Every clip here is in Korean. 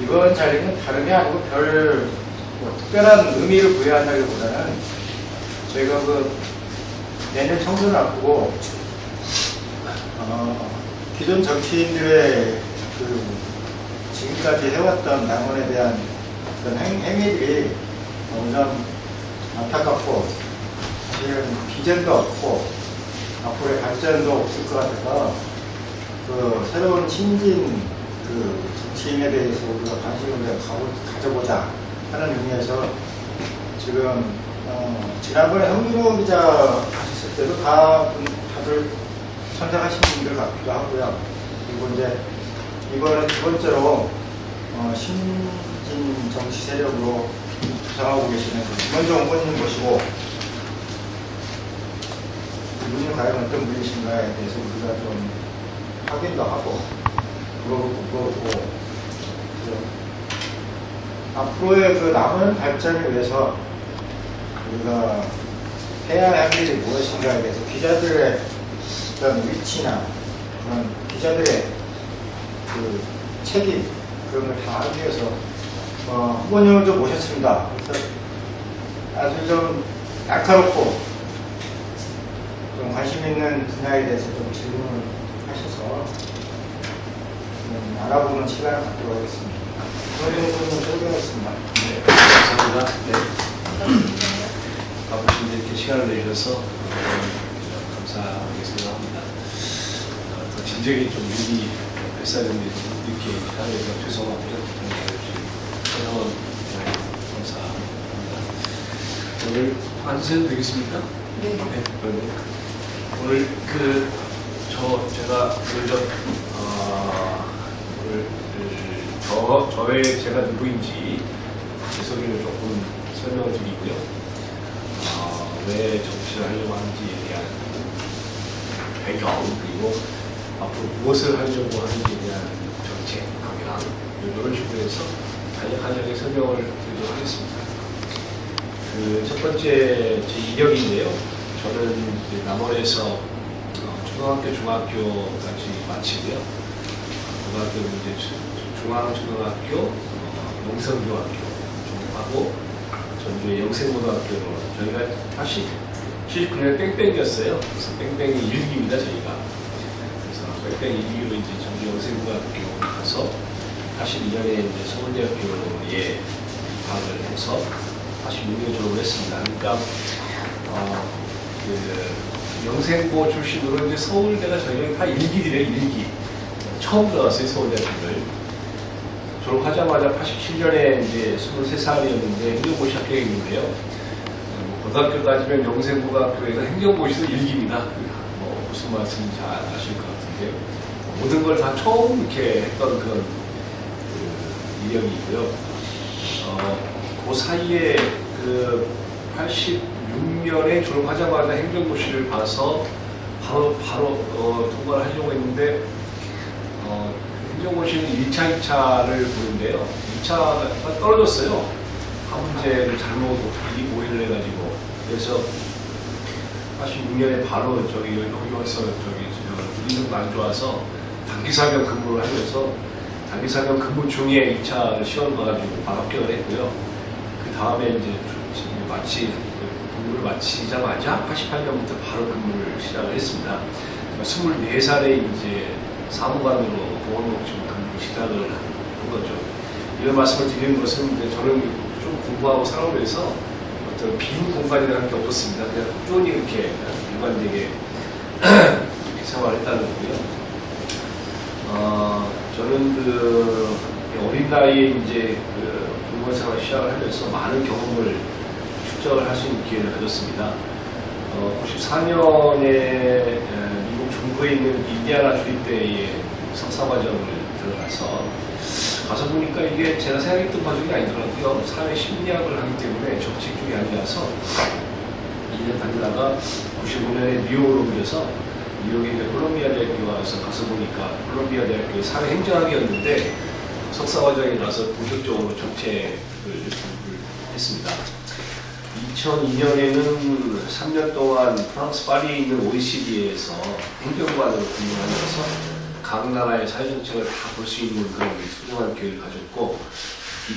이번 자리는 다름이 아니고 뭐 특별한 의미를 부여한다기보다는 저희가 내년 총선을 앞두고 기존 정치인들의 지금까지 해왔던 당원에 대한 그런 행위들이 너무 안타깝고 사실은 비전도 없고 앞으로의 발전도 없을 것 같아서 새로운 신진 정치인에 대해서 우리가 관심을 가져보자 하는 의미에서 지금 지난번에 홍준호 기자 하셨을 때도 다들 선택하신 분들 같기도 하고요. 그리고 이제 이번에 두 번째로 신진 정치 세력으로 구성하고 계시는 김원종 후보님 모시고 이분이 과연 어떤 분이신가에 대해서 우리가 좀 확인도 하고 물어보고 앞으로의 남은 발전을 위해서 우리가 해야 할 일이 무엇인가에 대해서 기자들의 어떤 위치나 그런 기자들의 책임 그런 걸 다 하기 위해서 후보님을 좀 모셨습니다. 그래서 아주 좀 날카롭고 좀 관심 있는 분야에 대해서 좀 질문을 하셔서 좀 알아보는 시간을 갖도록 하겠습니다. 김원종 후보님 소개하겠습니다. 네, 감사합니다. 네. 바쁘신데 이렇게 시간을 내주셔서 감사하게 생각합니다. 더 진정이 좀 의미 했어야 되는데 늦게 하여서 죄송하고요. 여러분 감사합니다. 오늘 앉으셔도 되겠습니다. 네. 네. 오늘 제가 오늘 제가 누구인지 제 소개를 조금 설명을 드리고요. 왜 정치를 하려고 하는지에 대한 배경, 그리고 앞으로 무엇을 하려고 하는지에 대한 정책, 방향, 이런 식으로 해서 간략하게 설명을 드리도록 하겠습니다. 첫 번째 제 이력인데요. 저는 남원에서 초등학교, 중학교까지 마치고요. 고등학교는 이제 중앙초등학교, 용성중학교 졸업하고 전주의 영생고등학교로 저희가 79년 뺑뺑이었어요. 그래서 뺑뺑이 1기입니다, 저희가. 그래서 뺑뺑이 1기로 이제 전주 영생고등학교 가서 82년에 이제 서울대학교에 입학을 해서 86년 졸업을 했습니다. 그러니까 영생고 출신으로 이제 서울대가 저희는 다 1기들이에요, 1기. 처음 들어갔어요, 서울대학교를. 졸업하자마자 87년에 이제 23살이었는데 행정고시 합격했는데요. 고등학교 따지면 영생고등학교에서 행정고시도 1기입니다. 무슨 말씀인지 잘 아실 것 같은데요. 모든 걸 다 처음 이렇게 했던 그런 이력이 있고요. 그 사이에 86년에 졸업하자마자 행정고시를 봐서 바로 통과를 하려고 했는데 행정고시는 1차, 2차를 보는데요. 2차가 떨어졌어요. 한 문제를 잘못 오해를 해가지고. 그래서 86년에 바로 여기 와서 눈이 좀 안 좋아서 단기사병 근무를 하면서 단기사병 근무 중에 2차를 시험 봐가지고 바로 합격을 했고요. 그 다음에 이제 근무를 마치자마자 88년부터 바로 근무를 시작을 했습니다. 24살에 이제 사무관으로 보건복지부 근무 시작을 한 거죠. 이런 말씀을 드리는 것은 저는 좀 공부하고 살아오면서 어떤 빈 공간이라는 게 없었습니다. 그냥 꾸준히 이렇게 일관되게 생활했다는 거고요. 저는 어린 나이에 이제 공무원 생활 시작을 하면서 많은 경험을 축적을 할 수 있는 기회를 가졌습니다. 94년에 미국 중부에 있는 인디아나 주립대에 석사과정을 가서 보니까 이게 제가 생각했던 과정이 아니더라고요. 사회 심리학을 하기 때문에 정책 쪽이 아니라서 2년 다니다가 95년에 뉴욕으로 옮겨서 뉴욕에 있는 콜롬비아 대학교 와서 가서 보니까 콜롬비아 대학교의 사회행정학이었는데 석사과정에 가서 본격적으로 정책을 했습니다. 2002년에는 3년 동안 프랑스 파리에 있는 OECD에서 행정관으로 근무하면서 각 나라의 사회정책을 다 볼 수 있는 그런 소중한 기회를 가졌고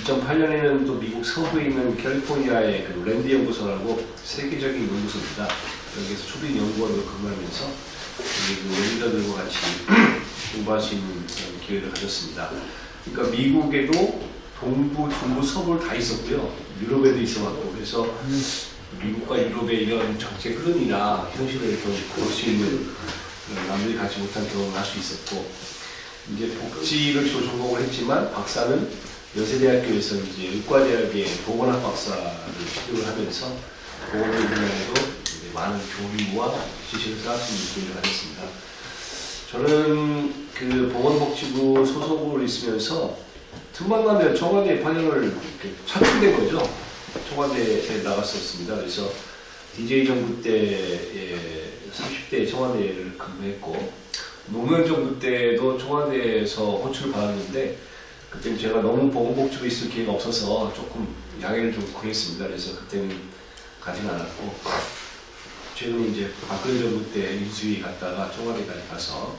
2008년에는 또 미국 서부에 있는 캘리포니아의 그 랜드 연구소라고 세계적인 연구소입니다. 여기에서 초빙 연구원으로 근무하면서 그 랜더들과 같이 공부할 수 있는 그런 기회를 가졌습니다. 그러니까 미국에도 동부, 중부, 서부를 다 있었고요. 유럽에도 있어왔고 그래서 미국과 유럽의 이런 정책 흐름이나 현실을 좀 볼 수 있는 남들이 갖지 못한 경험을 할 수 있었고 이제 복지를 주로 전공을 했지만 박사는 연세대학교에서 이제 의과대학의 보건학 박사를 취득을 하면서 보건 분야에도 많은 교류와 지식을 쌓을 수 있는 기회를 가졌습니다. 저는 그 보건복지부 소속으로 있으면서 틈만 나면 청와대 파견을 차출된 거죠. 청와대에 나갔었습니다. 그래서 DJ 정부 때 30대 청와대를 근무했고 노무현 정부 때도 청와대에서 호출을 받았는데 그때는 제가 너무 보건복지부에 있을 기회가 없어서 조금 양해를 좀 구했습니다. 그래서 그때는 가진 않았고 최근 이제 박근혜 정부 때 인수위 갔다가 청와대까지 가서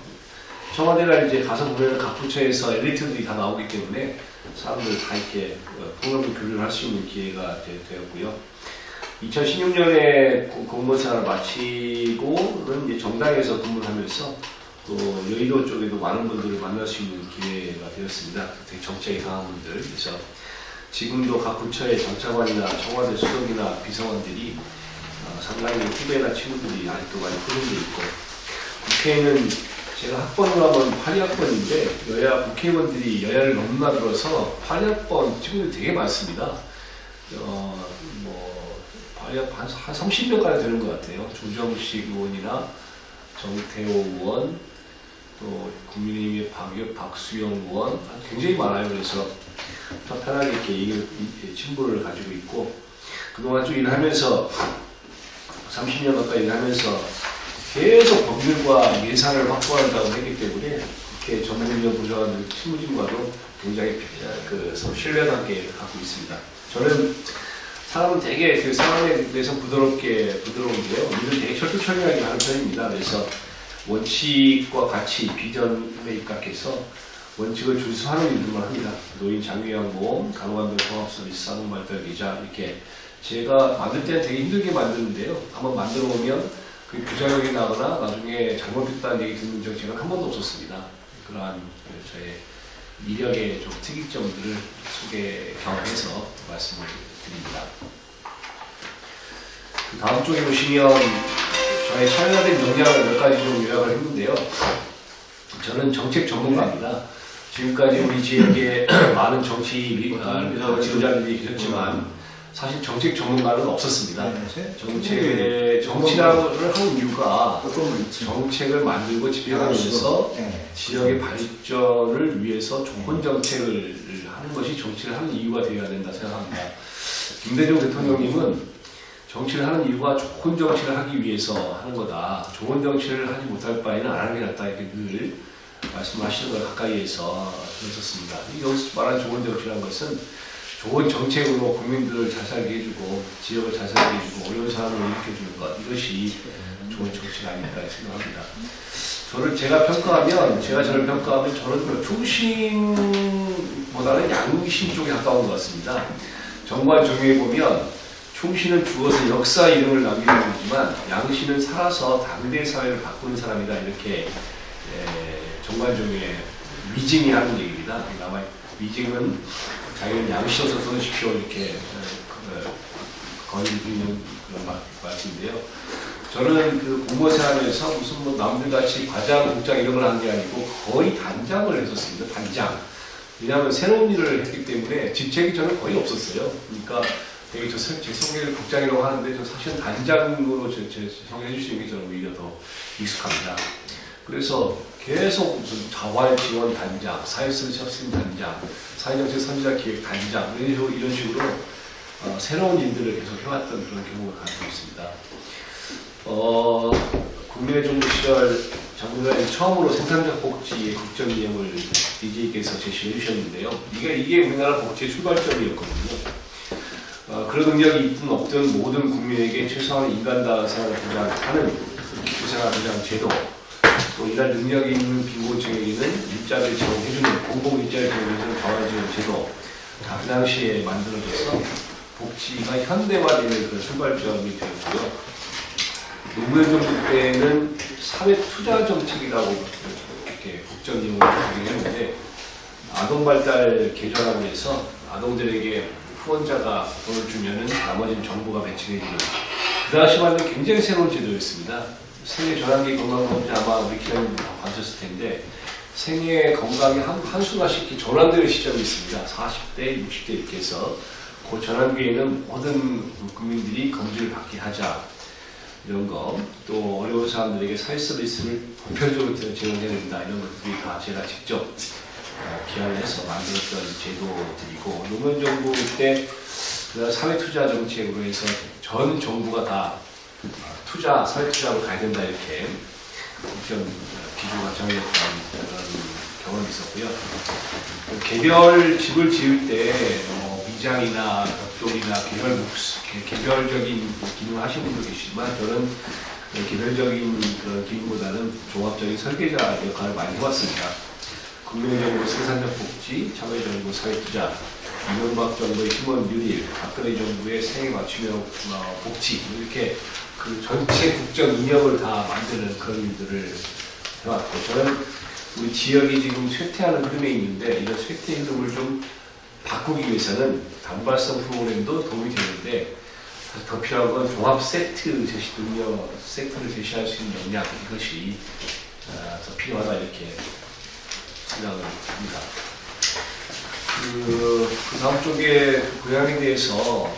청와대가 이제 가서 보면 각 부처에서 엘리트들이 다 나오기 때문에 사람들 다 이렇게 폭넓은 교류를 할 수 있는 기회가 되었고요. 2016년에 공무원 생활을 마치고는 이제 정당에서 근무를 하면서 또 여의도 쪽에도 많은 분들을 만날 수 있는 기회가 되었습니다. 되게 정책이 강한 분들. 그래서 지금도 각 부처의 장차관이나 청와대 수석이나 비서관들이 상당히 후배나 친구들이 아직도 많이 포함되어 있고 국회에는 제가 학번으로 하면 82학번인데 여야 국회의원들이 여야를 넘나들어서 82학번 친구들이 되게 많습니다. 한 30명까지 되는 것 같아요. 조정식 의원이나 정태호 의원, 또 국민의힘의 박수영 의원 굉장히 많아요. 그래서 편하게 이렇게 친분을 가지고 있고 그동안 쭉 일하면서 30년 가까이 일하면서 계속 법률과 예산을 확보한다고 했기 때문에 국회 전문위원 부장관 친구진과도 굉장히 서로 신뢰관계를 갖고 있습니다. 저는 사람은 되게 그 상황에 대해서 부드러운데요. 일을 되게 철두철미하게 하는 편입니다. 그래서 원칙과 가치, 비전에 입각해서 원칙을 준수하는 일들만 합니다. 노인 장기요양보험, 간호간병 종합서비스, 산업발달기자 이렇게 제가 만들 때는 되게 힘들게 만드는데요. 한번 만들어 보면 그 부작용이 나거나 나중에 잘못됐다는 얘기 듣는 적 제가 한 번도 없었습니다. 그러한 저의 이력의 좀 특이점들을 경험해서 말씀을 드립니다. 그 다음 쪽에 보시면 저의 차별화된 역량을 몇 가지 좀 요약을 했는데요. 저는 정책 전문가입니다. 지금까지 우리 지역에 많은 지도자들이 계셨지만 사실 정책 전문가는 없었습니다. 정치를 하는 이유가 정책을 만들고 집행하면서 지역의 발전을 위해서 좋은 정책을 하는 것이 정치를 하는 이유가 되어야 된다 생각합니다. 김대중 대통령님은 정치를 하는 이유가 좋은 정치를 하기 위해서 하는 거다. 좋은 정치를 하지 못할 바에는 안 하는 게 낫다. 이렇게 늘 말씀하시는 걸 가까이에서 들었었습니다. 여기서 말하는 좋은 정치라는 것은 좋은 정책으로 국민들을 잘 살게 해주고 지역을 잘 살게 해주고 어려운 사람을 일으켜주는 것 이것이 좋은 정치가 아닐까 생각합니다. 저를 평가하면 저는 충신보다는 양신 쪽에 가까운 것 같습니다. 정관 정의에 보면 충신은 죽어서 역사 이름을 남기는 거지만 양신은 살아서 당대 사회를 바꾸는 사람이다 이렇게 정관종의 위증이 하는 얘기입니다. 아마 위증은 자기는 양시어서 써주십시오 이렇게 건의드리는 그런 말씀인데요. 저는 그 공무원 생활에서 무슨 뭐 남들같이 과장, 국장 이런 걸 한 게 아니고 거의 단장을 했었습니다. 단장. 왜냐하면 새로운 일을 했기 때문에 직책이 저는 거의 없었어요. 그러니까 되게 제 소개를 국장이라고 하는데 저 사실은 단장으로 소개해 주시는 게 저는 오히려 더 익숙합니다. 그래서 계속 무슨 자활 지원 단장, 사회서비스 혁신 단장, 사회정책 선지자 기획 단장 이런 식으로 새로운 일들을 계속 해왔던 그런 경험을 가지고 있습니다. 국민의 정부 시절 정부가 처음으로 생산적 복지의 국정 이념을 DJ께서 제시해 주셨는데요. 이게 우리나라 복지의 출발점이었거든요. 그런 능력이 있든 없든 모든 국민에게 최소한의 인간다운 생활을 보장하는 기초생활 보장 제도, 또 일할 능력이 있는 빈곤층에게는 일자리를 제공해주는 공공 일자리 제공해주는 자원지원 제도 그 당시에 만들어져서 복지가 현대화되는 그런 출발점이 되었고요. 노무현 정부 때는 사회투자 정책이라고 이렇게 국정용어를 정의했는데 아동 발달 계좌라고 해서 아동들에게 후원자가 돈을 주면은 나머지는 정부가 매칭해주는 그 당시 만든 굉장히 새로운 제도였습니다. 생애 전환기 건강검진 아마 우리 기자님 봤었을 텐데 생애 건강이 한순간씩 이렇게 전환되는 시점이 있습니다. 40대, 60대 이렇게 해서 그 전환기에는 모든 국민들이 검진을 받게 하자 이런 거, 또 어려운 사람들에게 사회 서비스를 보편적으로 제공해야 된다 이런 것들이 다 제가 직접 기한을 해서 만들었던 제도들이고 노무현 정부 때 사회투자 정책으로 해서 전 정부가 다 투자, 사회투자로 가야 된다 이렇게 좀 기조가 정했던 그런 경험이 있었고요. 개별 집을 지을 때 미장이나 벽돌이나 개별적인 기능을 하시는 분도 계시지만 저는 개별적인 그런 기능보다는 종합적인 설계자 역할을 많이 해왔습니다. 국민정부 생산적 복지, 참여정부 사회투자, 이명박 정부의 휴먼 뉴딜, 박근혜 정부의 생애 맞춤형 복지 이렇게 그 전체 국정 이념을 다 만드는 그런 일들을 해왔고 저는 우리 지역이 지금 쇠퇴하는 흐름에 있는데 이런 쇠퇴 흐름을 좀 바꾸기 위해서는 단발성 프로그램도 도움이 되는데 더 필요한 건 종합 세트 제시 능력, 세트를 제시할 수 있는 역량 이것이 더 필요하다 이렇게 생각을 합니다. 그 다음 쪽에 고향에 대해서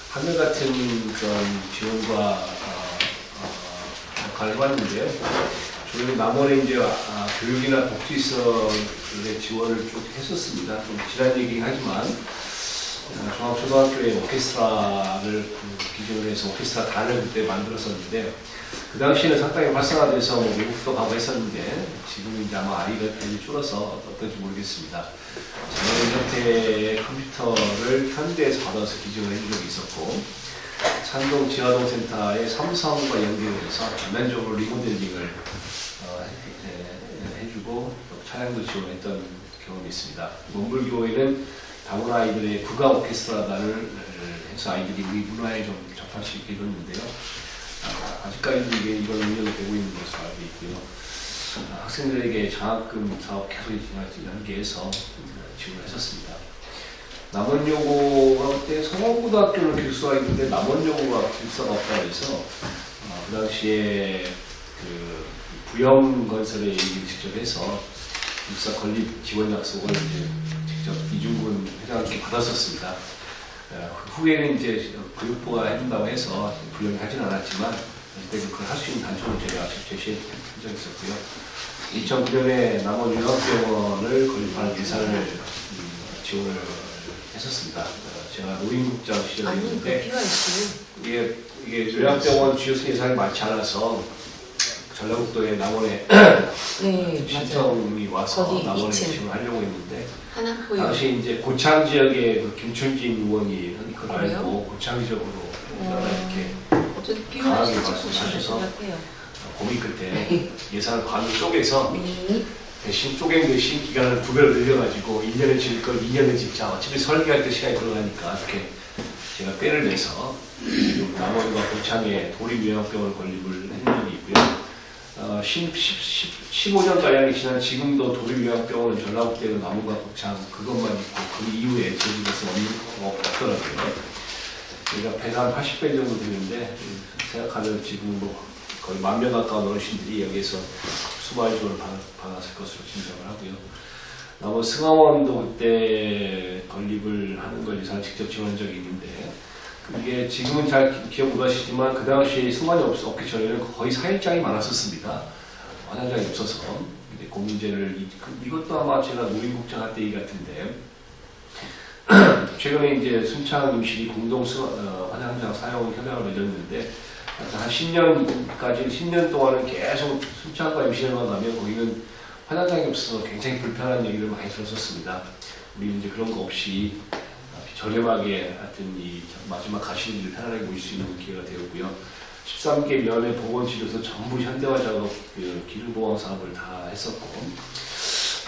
한결같은 그런 지원과 역할을 해봤는데요. 저희는 남원에 이제 교육이나 복지시설의 지원을 쭉 했었습니다. 좀 지난 얘기긴 하지만 종합초등학교에 오케스트라를 기준으로 해서 오케스트라 단을 그때 만들었었는데 그 당시에는 상당히 활성화돼서 외국도 가고 했었는데 지금 이제 아마 아이가 많이 줄어서 어떨지 모르겠습니다. 작년 형태의 컴퓨터를 현대에서 받아서 기증을 해준 적이 있었고 산동 지화동 센터의 삼성과 연계해서 전면적으로 리모델링을 해주고 차량도 지원했던 경험이 있습니다. 원불교회는 다문 아이들의 국악 오케스트라단을 해서 아이들이 우리 문화에 좀 접할 수 있게 해줬는데요. 아직까지도 이건 운영이 되고 있는 것으로 알고 있고요. 학생들에게 장학금 사업 계속 연계해서 지원을 했었습니다. 남원여고가 그때 성원고등학교를 길수가 있는데 남원여고가 길수가 없다고 해서 그 당시에 그 부영건설의 얘기를 직접 해서 길수가 건립 지원 약속을 이제 직접 이중근 회장님께 받았었습니다. 후에는 이제 교육부가 해준다고 해서 부영이 하진 않았지만 그때 그걸 할 수 있는 단초를 제가 제시한 적이 있었고요. 2009년에 남원 융합병원을 건립하는 예산을 지원을 했었습니다. 제가 노인국장 시절이었는데 이게 요양병원 주요 예산이 많지 않아서 전라북도의 남원에 네, 신청이 와서 거기 남원에 2층. 지원을 하려고 했는데 하나 당시 이제 고창 지역의 그 김춘진 의원이 그걸 그래요? 알고 고창 지역으로 이렇게 어쨌든 강하게 필요하신 말씀하셔서 같아요. 고민 끝에 예산을 반을 쪼개서 네. 대신 쪼갠 대신 기간을 2배로 늘려가지고 1년에 질 걸 2년에 짓자. 어차피 설계할 때 시간이 들어가니까 이렇게 제가 때를 내서 남원과 고창에 도립요양병원 건립을 한 적이 있고요. 15년가량이 지난 지금도 도립요양병원은 전라북도에 남원과 고창 그것만 있고 그 이후에 제주도에서 없더라고요. 저희가 배가 한 80배 정도 되는데 생각하면 지금 뭐 거의 10,000명 가까운 어르신들이 여기에서 수많은 지원을 받았을 것으로 짐작을 하고요. 남원 승하원도 그때 건립을 하는 걸 예산을 직접 지원한 적이 있는데 이게 지금은 잘 기억 못 하시지만 그 당시에 승하원이 없기 전에는 거의 사일장이 많았었습니다. 화장장이 없어서 그 문제를 이것도 아마 제가 노인국장 할 때 얘기 같은데 최근에 이제 순창 임실이 공동 화장장 사용 협약을 맺었는데 한 10년까지 10년 동안은 계속 순창과 임실에만 가면 거기는 화장장이 없어서 굉장히 불편한 얘기를 많이 들었었습니다. 우리 이제 그런 거 없이 저렴하게 하여튼 이 마지막 가시는 길 편안하게 모실 수 있는 기회가 되었고요. 13개 면의 보건실에서 전부 현대화 작업, 그 기술보강 사업을 다 했었고,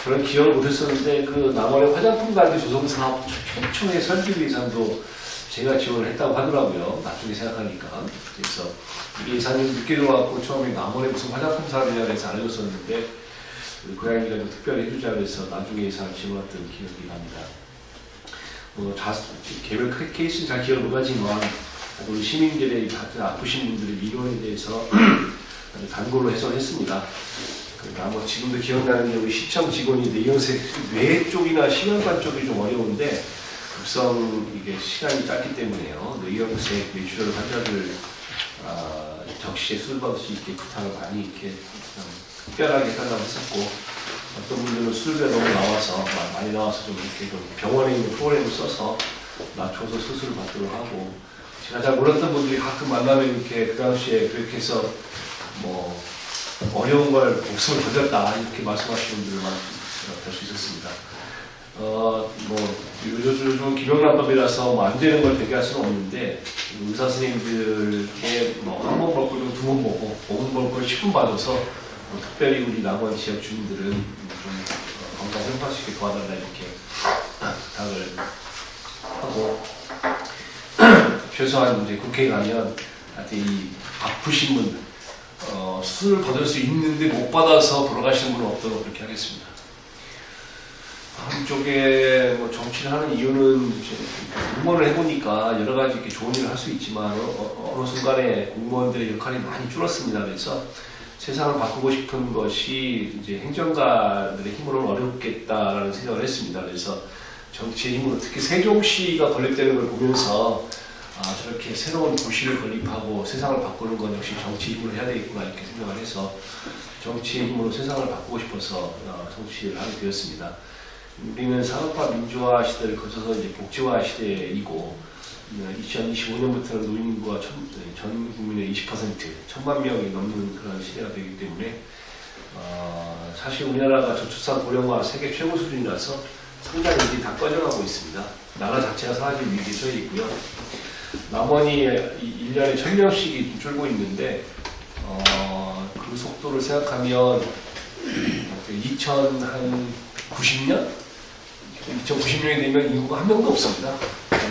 저는 기억을 못했었는데 그 남원의 화장품 관리 조성 사업 최초의 설비 예산도 제가 지원을 했다고 하더라고요. 나중에 생각하니까. 그래서 우리 예산이 늦게 들어왔고 처음에 남원에 무슨 화장품 사업이냐 해서 알려줬었는데 우리 고양이가 좀 특별히 해주자 그래서 나중에 예산을 지원했던 기억이 납니다. 개별 케이스는 잘 기억을 못하지만 우리 시민들의 아프신 분들의 미련에 대해서 아주 단골로 해설했습니다. 아마 지금도 기억나는 게 우리 시청 직원인데 이영세 뇌 쪽이나 시간관 쪽이 좀 어려운데 급성 이게 시간이 짧기 때문에요. 뇌경색, 뇌출혈 환자들 적시에 수술받을 수 있게 부탁을 많이 이렇게 특별하게 해달라고 했었고 어떤 분들은 수술비가 너무 나와서 많이 나와서 좀 이렇게 좀 병원에 있는 프로그램을 써서 낮춰서 수술을 받도록 하고 제가 잘 몰랐던 분들이 가끔 만나면 이렇게 그 당시에 그렇게 해서 뭐 어려운 걸 목숨을 버렸다 이렇게 말씀하시는 분들만 볼 수 있었습니다. 요즘 김영란법이라서 안 되는 걸 대기할 수는 없는데 의사 선생님들께 한 번 볼 걸 두 번 보고 5분 볼 걸 10분 받아서 특별히 우리 남원 지역 주민들은 좀 건강 회복할 수 있게 도와달라 이렇게 부탁을 하고 최소한 이제 국회에 가면 하여튼 이 아프신 분들 수술을 받을 수 있는데 못 받아서 돌아가시는 분은 없도록 그렇게 하겠습니다. 한쪽에 뭐 정치를 하는 이유는 공무원을 해보니까 여러 가지 이렇게 좋은 일을 할 수 있지만 어느 순간에 공무원들의 역할이 많이 줄었습니다. 그래서 세상을 바꾸고 싶은 것이 이제 행정가들의 힘으로는 어렵겠다라는 생각을 했습니다. 그래서 정치의 힘으로 특히 세종시가 건립되는 걸 보면서 저렇게 새로운 도시를 건립하고 세상을 바꾸는 건 역시 정치의 힘으로 해야 되겠구나 이렇게 생각을 해서 정치의 힘으로 세상을 바꾸고 싶어서 정치를 하게 되었습니다. 우리는 산업화 민주화 시대를 거쳐서 이제 복지화 시대이고 2025년부터는 노인 인구가 전 국민의 20%, 1000만 명이 넘는 그런 시대가 되기 때문에 사실 우리나라가 저출산 고령화 세계 최고 수준이라서 성장률이 다 꺼져가고 있습니다. 나라 자체가 사라질 위기에 처해 있고요. 남원이 1년에 1000명씩이 줄고 있는데 그 속도를 생각하면 2090년이 되면 인구가 한 명도 없습니다.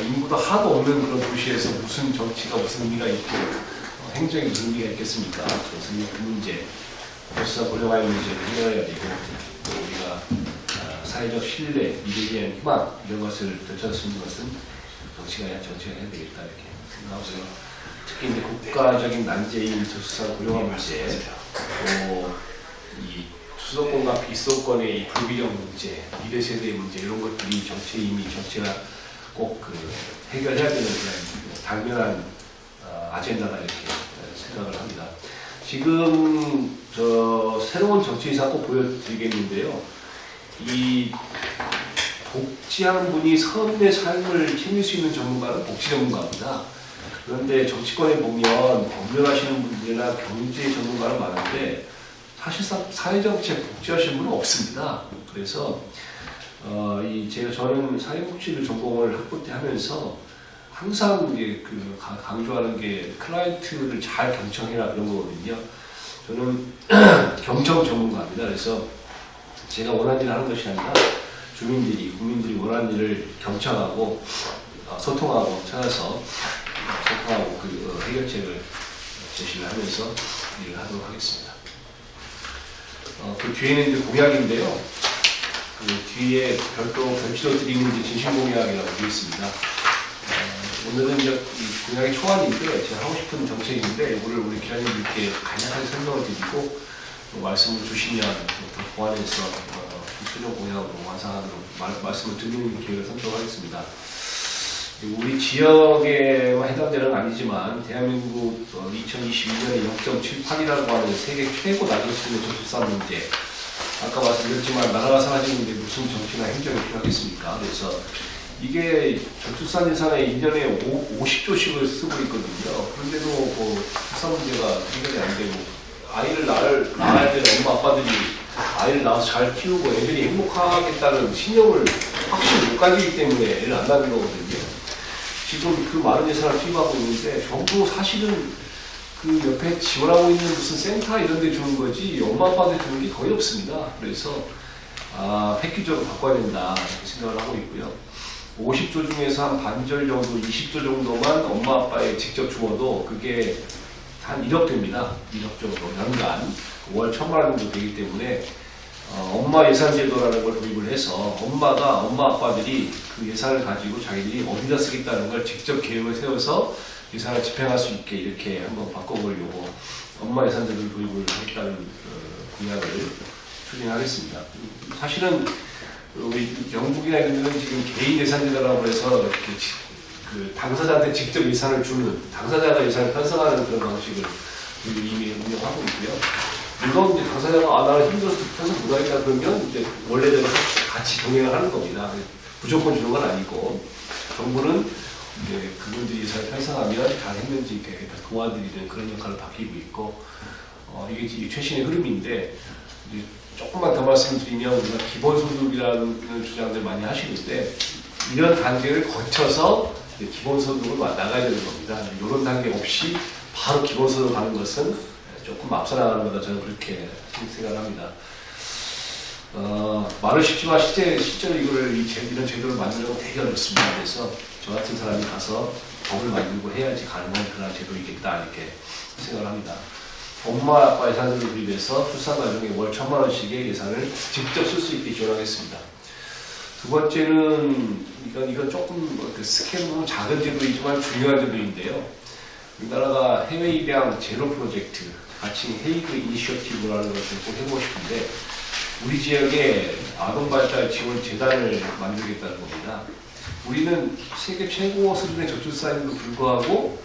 인구도 하나도 없는 그런 도시에서 무슨 정치가 무슨 의미가 있고 행정이 무슨 의미가 있겠습니까? 그래서 그 문제, 저출산 고령화의 문제를 해결해야 되고 우리가 사회적 신뢰, 미래에 대한 희망 이런 것을 되찾는 것은 정치가 해야 되겠다 이렇게 생각하고요. 특히 이제 국가적인 난제인 저출산 고령화 문제, 또 이 수도권과 비수도권의 이 불균형 문제, 미래 세대의 문제 이런 것들이 정치가 꼭 해결해야 되는 그런 당면한 아젠다다 이렇게 생각을 합니다. 지금 새로운 정치 의사 꼭 보여드리겠는데요. 이 복지하는 분이 서민의 삶을 챙길 수 있는 전문가는 복지 전문가입니다. 그런데 정치권에 보면 법률하시는 분들이나 경제 전문가는 많은데 사실상 사회정책 복지하시는 분은 없습니다. 그래서 저는 사회복지를 전공을 학부 때 하면서 항상 이제 강조하는 게 클라이언트를 잘 경청해라 그런 거거든요. 저는 경청 전문가입니다. 그래서 제가 원하는 일을 하는 것이 아니라 국민들이 원하는 일을 경청하고 소통하고 찾아서 소통하고 해결책을 제시를 하면서 일을 하도록 하겠습니다. 그 뒤에는 이제 공약인데요. 그 뒤에 별도로 드리는 이제 진심 공약이라고 되어 있습니다. 오늘은 이제 이 공약의 초안인데 제가 하고 싶은 정책인데 이거를 우리 기자님들께 간략하게 설명을 드리고 말씀을 주시면 더 보완해서 최종 공약으로 완성하도록 말씀을 드리는 기회를 선도록 하겠습니다. 우리 지역에만 해당되는 건 아니지만 대한민국 2022년에 0.78이라고 하는 세계 최고 낮은 수준의 저출산 문제, 아까 말씀드렸지만 나라가 사라지는데 무슨 정치나 행정이 필요하겠습니까? 그래서 이게 저출산 예산에 1년에 50조씩을 쓰고 있거든요. 그런데도 출산 문제가 해결이 안 되고 아이를 낳아야 되는 엄마 아빠들이 아이를 낳아서 잘 키우고 애들이 행복하겠다는 신념을 확실히 못 가지기 때문에 애를 안 낳는 거거든요. 지금 그 많은 예산을 투입하고 있는데 전부 사실은 그 옆에 지원하고 있는 무슨 센터 이런 데 주는 거지 엄마 아빠한테 주는 게 거의 없습니다. 그래서 획기적으로 바꿔야 된다 이렇게 생각을 하고 있고요. 50조 중에서 한 반절 정도, 20조 정도만 엄마 아빠에 직접 주어도 그게 한 1억 됩니다. 1억 정도 연간 월 1,000만 원 정도 되기 때문에 엄마 예산 제도라는 걸 도입을 해서 엄마 아빠들이 그 예산을 가지고 자기들이 어디다 쓰겠다는 걸 직접 계획을 세워서 예산을 집행할 수 있게 이렇게 한번 바꿔보려고 엄마 예산 제도를 도입을 하겠다는 공약을 추진하겠습니다. 사실은 우리 영국이나 이런 데는 지금 개인 예산 제도라고 해서 이렇게 그 당사자한테 직접 예산을 주는, 당사자가 예산을 편성하는 그런 방식을 이미 운영하고 있고요. 물론 이제 당사자가 나는 힘들어서 편성 못하겠다 그러면 이제 원래대로 같이 동행을 하는 겁니다. 무조건 주는 건 아니고 정부는 이제 그분들이 예산을 편성하면 잘 했는지 이렇게 도와드리는 그런 역할을 맡기고 있고 이게 최신의 흐름인데 이제 조금만 더 말씀드리면 우리가 기본소득이라는 주장들 많이 하시는데 이런 단계를 거쳐서 기본소득으로 나가야 되는 겁니다. 이런 단계 없이 바로 기본소득 가는 것은 조금 앞서 나가는 거다 저는 그렇게 생각합니다. 말은 쉽지만 실제로 이런 제도를 만들려면 되게 어렵습니다. 그래서 저 같은 사람이 가서 법을 만들고 해야지 가능한 그런 제도이겠다 이렇게 생각을 합니다. 엄마 아빠 예산을 도입해서 출산 가정에 월 1,000만 원씩의 예산을 직접 쓸 수 있게 지원하겠습니다. 두 번째는 이건 조금 그 스케일은 작은 제도이지만 중요한 제도인데요. 우리나라가 해외 입양 제로 프로젝트, 같이 헤이그 이니셔티브라는 것을 꼭 해보고 싶은데 우리 지역에 아동발달 지원 재단을 만들겠다는 겁니다. 우리는 세계 최고 수준의 저출산임에도 불구하고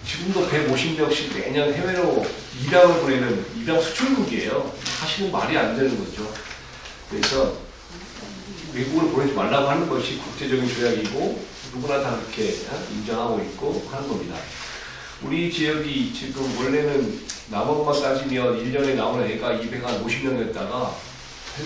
지금도 150명씩 매년 해외로 입양을 보내는 입양 수출국이에요. 사실은 말이 안 되는 거죠. 그래서 외국을 보내지 말라고 하는 것이 국제적인 조약이고 누구나 다 그렇게 인정하고 있고 하는 겁니다. 우리 지역이 지금 원래는 남원만 따지면 1년에 나오는 애가 250명이었다가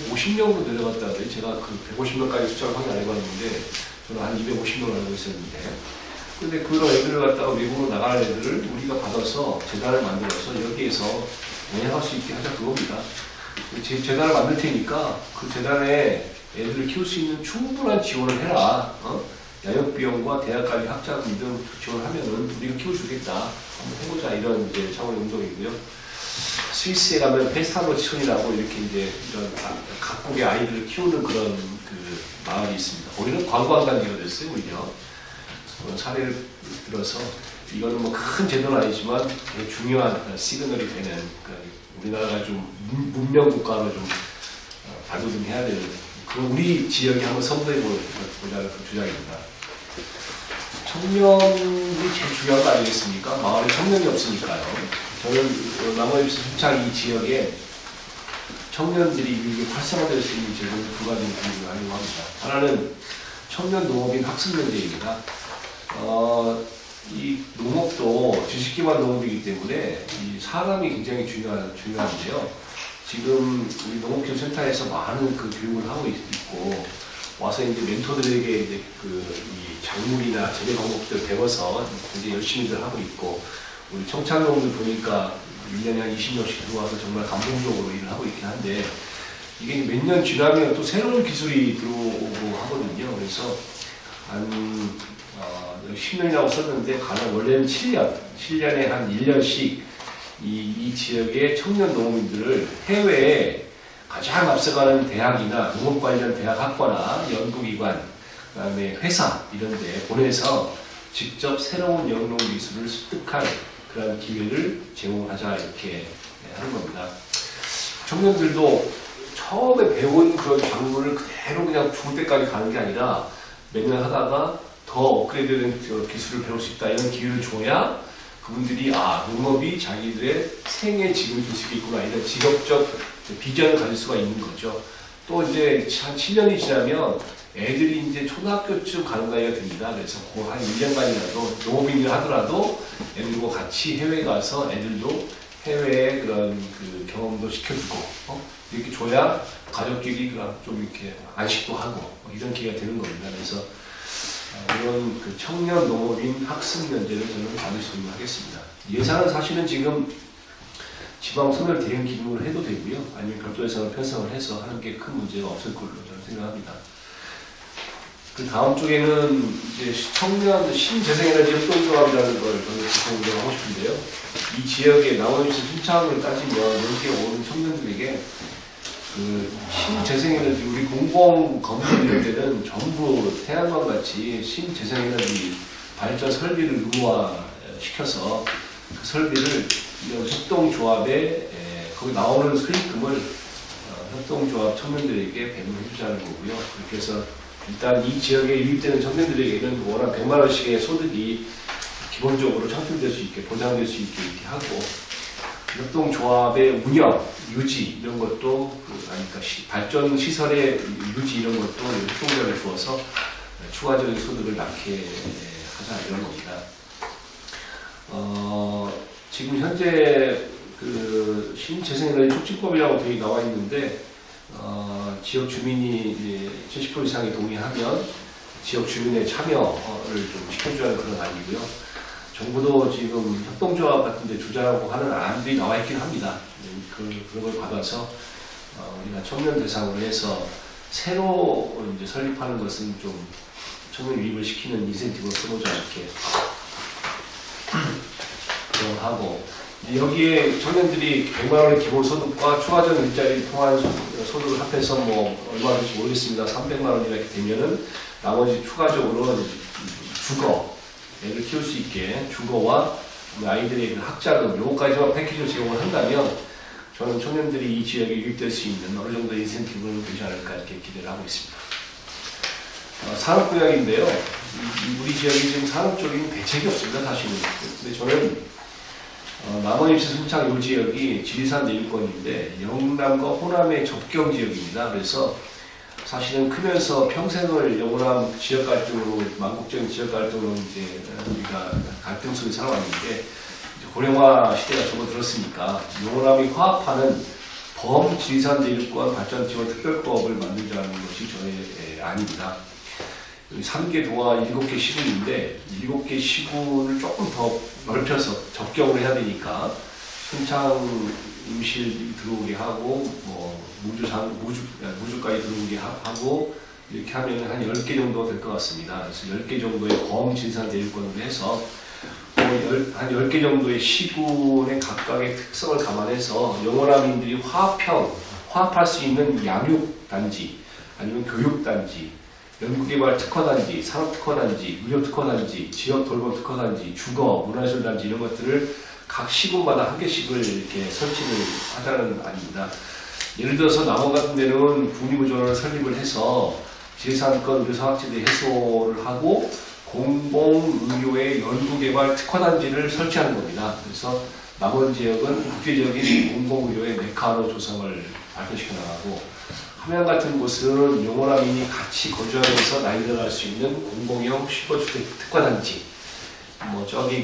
150명으로 내려갔다 그래요. 제가 그 150명까지 숫자를 확인 안 해봤는데 저는 한 250명을 알고 있었는데 근데 그런 애들을 갖다가 외국으로 나가는 애들을 우리가 받아서 재단을 만들어서 여기에서 운영할 수 있게 하자 그겁니다. 재단을 만들 테니까 그 재단에 애들을 키울 수 있는 충분한 지원을 해라. 야육비용과 대학까지 학자금 등 지원을 하면은 우리가 키워주겠다. 한번 해보자. 이런 이제 차원의 운동이고요. 스위스에 가면 페스타노촌이라고 이렇게 이제 이런 각국의 아이들을 키우는 그런 그 마을이 있습니다. 거기는 관광단지가 됐어요, 오히려. 그런 사례를 들어서 이거는 뭐 큰 제도는 아니지만 되게 중요한 시그널이 되는 우리나라가 좀 문명 국가로 좀 발돋움해야 되는 그런 우리 지역에 한번 선도해보자는 그 주장입니다. 청년이 제일 중요한 거 아니겠습니까? 마을에 청년이 없으니까요. 저는 남원읍시 순창 이 지역에 청년들이 이렇게 활성화될 수 있는 제도를 두 가지를 하려고 합니다. 하나는 청년 농업인 학습 면제입니다. 이 농업도 지식 기반 농업이기 때문에 이 사람이 굉장히 중요한데요. 지금 우리 농업기술센터에서 많은 그 교육을 하고 있고 와서 이제 멘토들에게 이제 이 작물이나 재배 방법들 배워서 굉장히 열심히들 하고 있고 우리 청창농들 보니까 1년에 한 20명씩 들어와서 정말 감동적으로 일을 하고 있긴 한데 이게 몇 년 지나면 또 새로운 기술이 들어오고 하거든요. 그래서 한 10년이라고 썼는데 가능 원래는 7년에 한 1년씩 이 지역의 청년 농민들을 해외에 가장 앞서가는 대학이나 농업 관련 대학 학과나 연구기관, 그다음에 회사 이런 데 보내서 직접 새로운 영농 기술을 습득할 그런 기회를 제공하자 이렇게 하는 겁니다. 청년들도 처음에 배운 그런 작물을 그대로 그냥 죽을 때까지 가는 게 아니라 몇 년 하다가 더 업그레이드된 기술을 배울 수 있다 이런 기회를 줘야 그분들이 농업이 자기들의 생애 직업이 될 수 있겠구나 이런 직업적 비전을 가질 수가 있는 거죠. 또 이제 한 7년이 지나면 애들이 이제 초등학교쯤 가는 나이가 됩니다. 그래서 그 한 1년간이라도 농업인을 하더라도 애들과 같이 해외 가서 애들도 해외의 그런 그 경험도 시켜주고 이렇게 줘야 가족끼리 좀 이렇게 안식도 하고 이런 기회가 되는 겁니다. 그래서 이런 그 청년 농업인 학습 면제를 저는 반드시 도입하겠습니다. 예산은 사실은 지금 지방 소멸 대행 기능을 해도 되고요. 아니면 별도 예산을 편성을 해서 하는 게 큰 문제가 없을 걸로 저는 생각합니다. 그 다음 쪽에는 이제 청년 신재생에너지 협동조합이라는 걸 저는 하고 싶은데요. 이 지역의 나머지 신청을 따지면 여기에 오는 청년들에게 그 신재생에너지 우리 공공 건물 이럴 때는 전부 태양광 같이 신재생에너지 발전 설비를 의무화시켜서 그 설비를 이런 협동조합에 거기 나오는 수익금을 협동조합 청년들에게 배분해주자는 거고요. 그렇게 해서 일단 이 지역에 유입되는 청년들에게는 워낙 100만 원씩의 소득이 기본적으로 창출될 수 있게 보장될 수 있게 이렇게 하고 협동조합의 운영, 유지 이런 것도 그러니까 발전 시설의 유지 이런 것도 협동조합에 주어서 추가적인 소득을 낳게 하자 이런 겁니다. 지금 현재 그 신재생에너지 촉진법이라고 되어 나와 있는데 지역 주민이 70% 이상이 동의하면 지역 주민의 참여를 좀 시켜주자는 그런 안이고요. 정부도 지금 협동조합 같은 데 주자라고 하는 안들이 나와 있긴 합니다. 그런 걸 받아서 우리가 청년 대상으로 해서 새로 이제 설립하는 것은 좀 청년 유입을 시키는 인센티브를 써보자 이렇게 하고 여기에 청년들이 100만 원의 기본소득과 추가적인 일자리 통한 소득을 합해서 뭐 얼마 될지 모르겠습니다. 300만 원 이렇게 되면은 나머지 추가적으로 주거, 애를 키울 수 있게 주거와 아이들의 그 학자금 요거까지만 패키지로 제공을 한다면 저는 청년들이 이 지역에 유입될 수 있는 어느 정도 인센티브는 되지 않을까 이렇게 기대를 하고 있습니다. 산업 분야인데요. 우리 지역이 지금 산업 쪽에는 대책이 없습니다. 사실은. 근데 저는 남원입시 순창 요 지역이 지리산 내륙권인데 영남과 호남의 접경 지역입니다. 그래서 사실은 크면서 평생을 영호남 지역 갈등으로 만국적인 지역 갈등으로 이제 우리가 갈등 속에 살아왔는데 고령화 시대가 접어들었으니까 영호남이 화합하는 범지리산 내륙권 발전 지원 특별법을 만들자는 것이 저의 안입니다. 3개 도와 7개 시군인데 7개 시군을 조금 더 넓혀서 접경을 해야 되니까 순창 임실 들어오게 하고 뭐 무주까지 들어오게 하고 이렇게 하면 한 10개 정도 될 것 같습니다. 그래서 10개 정도의 범진산 대륙권으로 해서 한 10개 정도의 시군의 각각의 특성을 감안해서 영호남인들이 화합할 수 있는 양육단지 아니면 교육단지 연구개발 특화단지, 산업특화단지, 의료특화단지, 지역돌봄특화단지, 주거, 문화시설단지 이런 것들을 각 시군마다 한 개씩을 이렇게 설치를 하자는 안입니다. 예를 들어서 남원 같은 데는 국립의료원을 설립을 해서 지리산권 의료사학지대 해소를 하고 공공의료의 연구개발 특화단지를 설치하는 겁니다. 그래서 남원 지역은 국제적인 공공의료의 메카로 조성을 발전시켜 나가고 함양 같은 곳은 영호남인이 같이 거주하면서 나이 들어갈 수 있는 공공형 시거주택 특화단지, 뭐 저기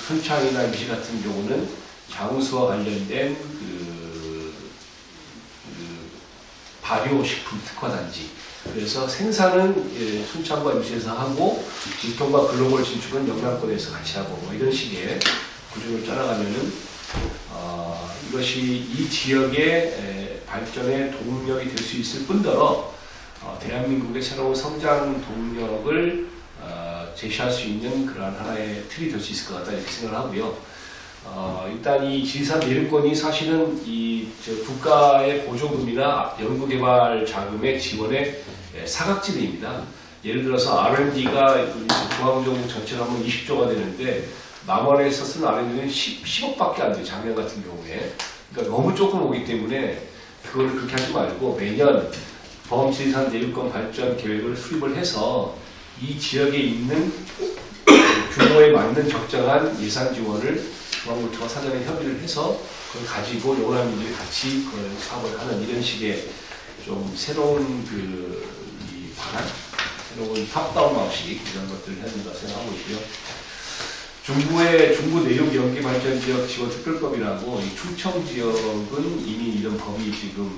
순창이나 임시 같은 경우는 장수와 관련된 발효식품 특화단지. 그래서 생산은 순창과 임시에서 하고 진통과 글로벌 진출은 영남권에서 같이 하고 뭐 이런 식의 구조를 짜나가면은. 이것이 이 지역의 발전의 동력이 될 수 있을 뿐더러 대한민국의 새로운 성장 동력을 제시할 수 있는 그러한 하나의 틀이 될 수 있을 것 같다 이렇게 생각을 하고요. 일단 이 지리산 내륙권이 사실은 이 국가의 보조금이나 연구개발 자금의 지원의 사각지대입니다. 예를 들어서 R&D가 중앙정부 전체로 하면 20조가 되는데 남원에서 쓴 R&D는 10억밖에 안 돼요. 작년 같은 경우에. 그러니까 너무 조금 오기 때문에 그거를 그렇게 하지 말고 매년 범지리산 내륙권 발전 계획을 수립을 해서 이 지역에 있는 규모에 맞는 적정한 예산 지원을 중앙부처와 사전에 협의를 해서 그걸 가지고 영호남민들이 같이 그걸 사업을 하는 이런 식의 좀 새로운 이 방안, 새로운 탑다운 방식 이런 것들을 해야 된다고 생각하고 있고요. 중부 내륙 연계 발전 지역 지원 특별법이라고 이 충청 지역은 이미 이런 법이 지금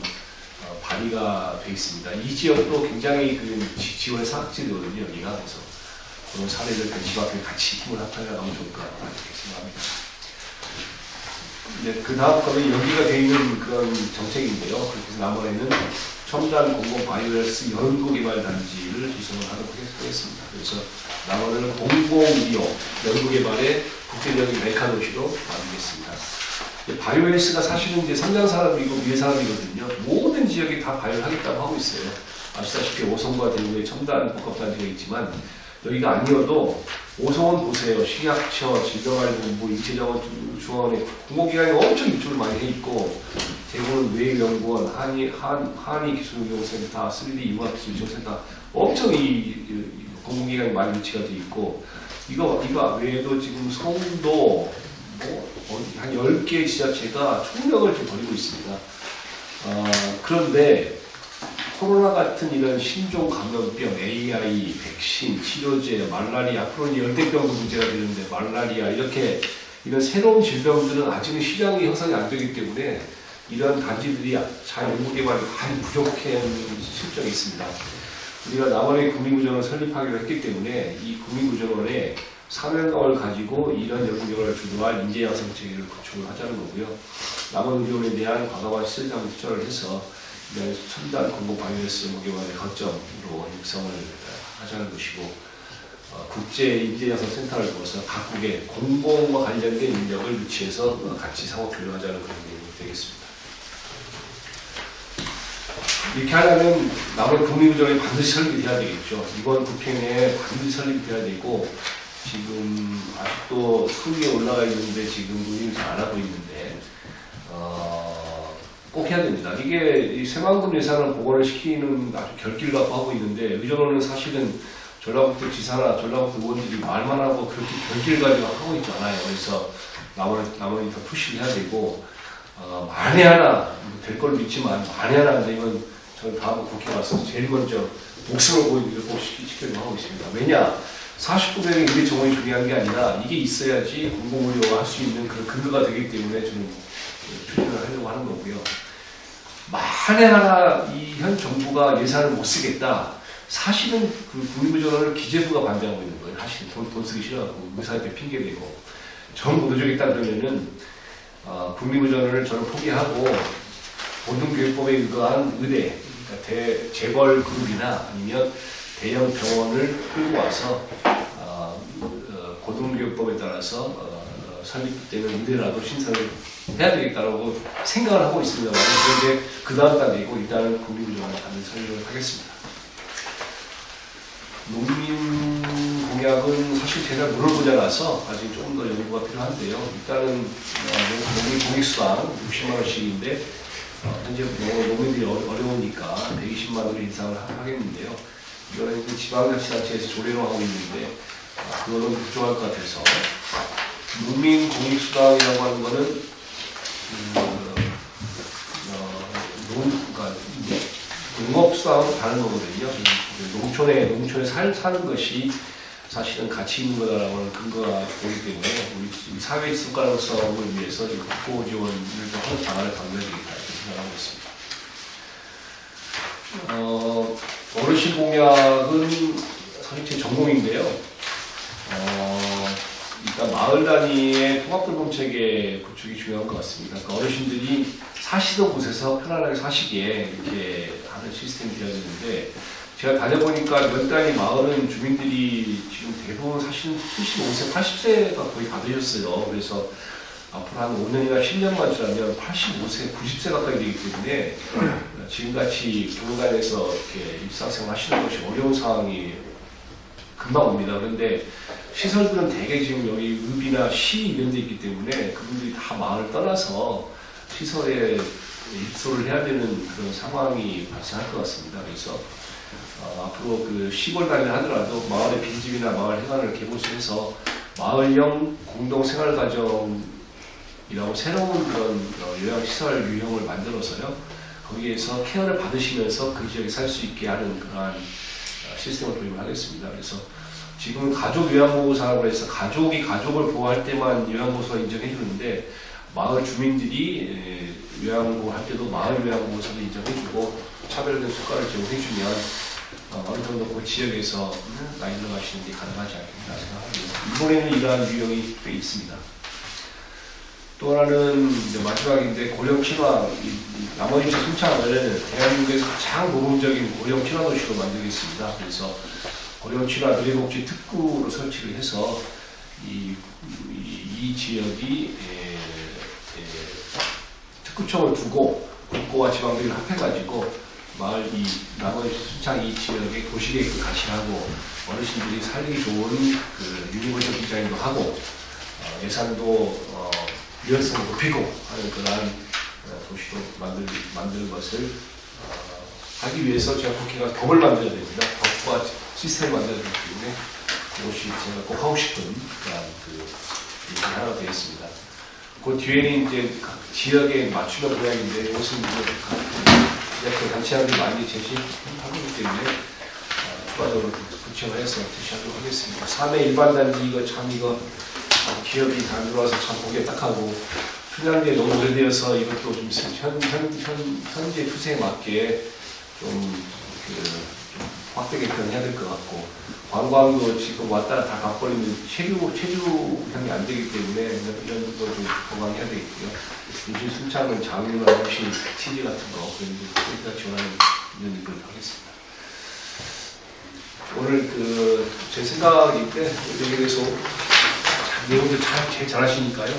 발의가 되어 있습니다. 이 지역도 굉장히 그 지원의 사각지대거든요. 여기가 그래서 그런 사례를 벤치마킹 같이 힘을 합하여 나가면 좋을 것 같다 이렇게 생각합니다. 네, 그 다음 거는 여기가 되어 있는 그런 정책인데요. 그래서 남원에는 첨단 공공 바이오레스 연구개발 단지를 구성을 하도록 하겠습니다. 그래서 남원을 공공위용 연구개발의 국제적인 메카 도시로 만들겠습니다. 바이오레스가 사실은 이제 성장 산업이고 미래 산업이거든요. 모든 지역이 다 바이오를 하겠다고 하고 있어요. 아시다시피 오송과 대구에 첨단 복합단지가 있지만 여기가 아니어도 오송은 보세요. 식약처, 질병관리본부, 인체자원중앙원의 공공기관이 엄청 이쪽을 많이 해 있고 대구는 외연구원, 한의기술연구센터, 3D 융합기술연구센터 엄청 이 공공기관이 많이 위치가 돼 있고 이거 외에도 지금 송도 한 10개의 지자체가 총력을 지금 벌이고 있습니다. 그런데 코로나 같은 이런 신종 감염병, AI, 백신, 치료제, 말라리아, 앞으로는 열대병도 문제가 되는데 말라리아 이런 새로운 질병들은 아직은 시장이 형성이 안 되기 때문에 이런 단지들이 잘 연구개발이 많이 부족한 실정이 있습니다. 우리가 남원의 국민구전을 설립하기로 했기 때문에 이 국민구전원에 사명감을 가지고 이런 연구개발을 주도할 인재양성 체계를 구축을 하자는 거고요. 남원의료원에 대한 과감한 시설장 투자를 해서 첨단 공공 바이오레스 연구개발의 거점으로 육성을 하자는 것이고 국제 인재양성 센터를 두어서 각국의 공공과 관련된 인력을 유치해서 같이 상호 교류하자는 그런 내용이 되겠습니다. 이렇게 하려면 남원 국민구전이 반드시 설립돼야 되겠죠. 이번 국회 내에 반드시 설립돼야 되고 지금 아직도 순위에 올라가 있는데 지금 논의를 잘 안 하고 있는데 꼭 해야 됩니다. 이게 이 새만금 예산을 복원을 시키는 아주 결기를 갖고 하고 있는데 의전원은 사실은 전라북도 지사나 전라북도 의원들이 말만 하고 그렇게 결기를 가지고 하고 있지 않아요. 그래서 남원이 더 푸시를 해야 되고 만에 하나 될 걸 믿지만 만에 하나 안 되면 저는 다음 국회 와서 제일 먼저 목숨을 보이기를 꼭 시키려고 하고 있습니다. 왜냐? 49명의 우리 정원이 중요한 게 아니라 이게 있어야지 공공의료가 할 수 있는 그런 근거가 되기 때문에 저는 추진을 하려고 하는 거고요. 만에 하나 이 현 정부가 예산을 못 쓰겠다. 사실은 그 국민구전을 기재부가 반대하고 있는 거예요. 사실 돈 쓰기 싫어하고 의사한테 핑계대고 전 못 해주겠다 그러면은 국민구전을 저는 포기하고 고등교육법에 의거한 의대, 그러니까 재벌 그룹이나 아니면 대형 병원을 끌고 와서 고등교육법에 따라서 설립되는 의대라도 신설을 해야 되겠다라고 생각을 하고 있습니다만 그런데 그 다음 단계이고 일단은 국민구전을 반드시 설립을 하겠습니다. 농민 공약은 사실 제가 물어보지 않아서 아직 조금 더 연구가 필요한데요. 일단은 농민 공익수당 60만 원씩인데 현재 농민들이 어려우니까 120만 원을 인상을 하겠는데요. 이거는 지방자치단체에서 조례로 하고 있는데 그거는 부족할 것 같아서 농민 공익수당이라고 하는 거는 농업수당은 다른 거거든요. 농촌에 사는 것이 사실은 가치 있는 거다라고 하는 근거가 되기 때문에 우리 사회 습관성을 위해서 국고 지원을 좀 하는 방안을 강구해야 되겠다 이렇게 생각하고 있습니다. 어르신 공약은 사실 제 전공인데요. 일단 마을 단위의 통합돌봄체계 구축이 중요한 것 같습니다. 그러니까 어르신들이 사시던 곳에서 편안하게 사시기에 이렇게 하는 시스템이 되어야 되는데 제가 다녀보니까 몇 단위 마을은 주민들이 지금 대부분 사실은 75세, 80세가 거의 다 되셨어요. 그래서 앞으로 한 5년이나 10년만 지나면 85세, 90세 가까이 되기 때문에 지금같이 교육관에서 이렇게 일상생활 하시는 것이 어려운 상황이 금방 옵니다. 그런데 시설들은 대개 지금 여기 읍이나 시 이런 데 있기 때문에 그분들이 다 마을을 떠나서 시설에 입소를 해야 되는 그런 상황이 발생할 것 같습니다. 그래서 앞으로 그 시골 단위를 하더라도 마을의 빈집이나 마을 회관을 개보수해서 마을형 공동생활가정이라고 새로운 그런 요양시설 유형을 만들어서요. 거기에서 케어를 받으시면서 그 지역에 살 수 있게 하는 그러한 시스템을 도입을 하겠습니다. 그래서 지금 가족 요양보호사라고 해서 가족이 가족을 보호할 때만 요양보호사가 인정해 주는데 마을 주민들이 요양보호할 때도 마을 요양보호사도 인정해 주고 차별된 수가를 제공해 주면 어느 정도 그 지역에서 라인을 가시는 게 가능하지 않겠나 생각합니다. 이번에는 이러한 유형이 꽤 있습니다. 또 하나는 이제 마지막인데 고령 친화, 나머지 순창을 대한민국에서 가장 모범적인 고령 친화 도시로 만들겠습니다. 그래서 고령 친화 노래복지 특구로 설치를 해서 이 지역이 특구청을 두고 국고와 지방들이 합해가지고 마을 나머지 순창 이 지역의 도시계획도 같이 하고 어르신들이 살기 좋은 그 유니버설 디자인도 하고 예산도 유연성을 높이고 하는 그러한 도시로 만들 것을 하기 위해서 제가 국회가 법을 만들어야 됩니다. 법과 시스템을 만들어야 되기 때문에 그것이 제가 꼭 하고 싶은 그런 일이 하나 되어 있습니다. 그 뒤에는 이제 각 지역에 맞추는 모양인데 이것은 이제 단체장들이 많이 제시하고 있기 때문에 추가적으로 구체화를 해서 제시하도록 하겠습니다. 3회 일반단지 이거 기업이 다 들어와서 참 보기에 딱하고 투자한게 너무 오래되어서 이것도 좀 현재 추세에 맞게 좀 확대 개편해야 될 것 같고 관광도 지금 왔다 다 가버리는 체류형이 안 되기 때문에 이런 것도 좀 보강해야 되겠고요. 요즘 순창은 장류나 혹시 TG 같은 거 그런 거 지원하는 이런 일을 하겠습니다. 오늘 제 생각인데 여기에 대해서 내용들 제일 잘하시니까요.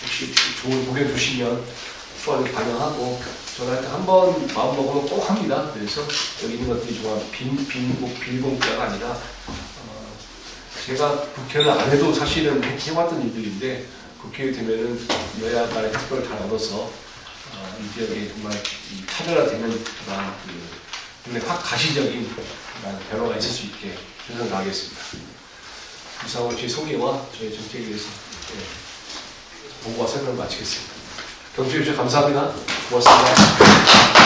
혹시 좋은 의견 주시면 추가로 반영하고 저한테 한번 마음먹으면 꼭 합니다. 그래서 여기 있는 것들이 정말 빌공자가 아니라 제가 국회를 안 해도 사실은 해왔던 일들인데 국회에 되면은 여야 간의 특별을 잘 얻어서 이 지역에 정말 차별화되는 그런 확 가시적인 그런 변화가 있을 수 있게 최선을 다하겠습니다. 이상으로 제 소개와 저의 정책에 대해서 보고와 설명을 마치겠습니다. 경청해 주셔서 감사합니다. 고맙습니다.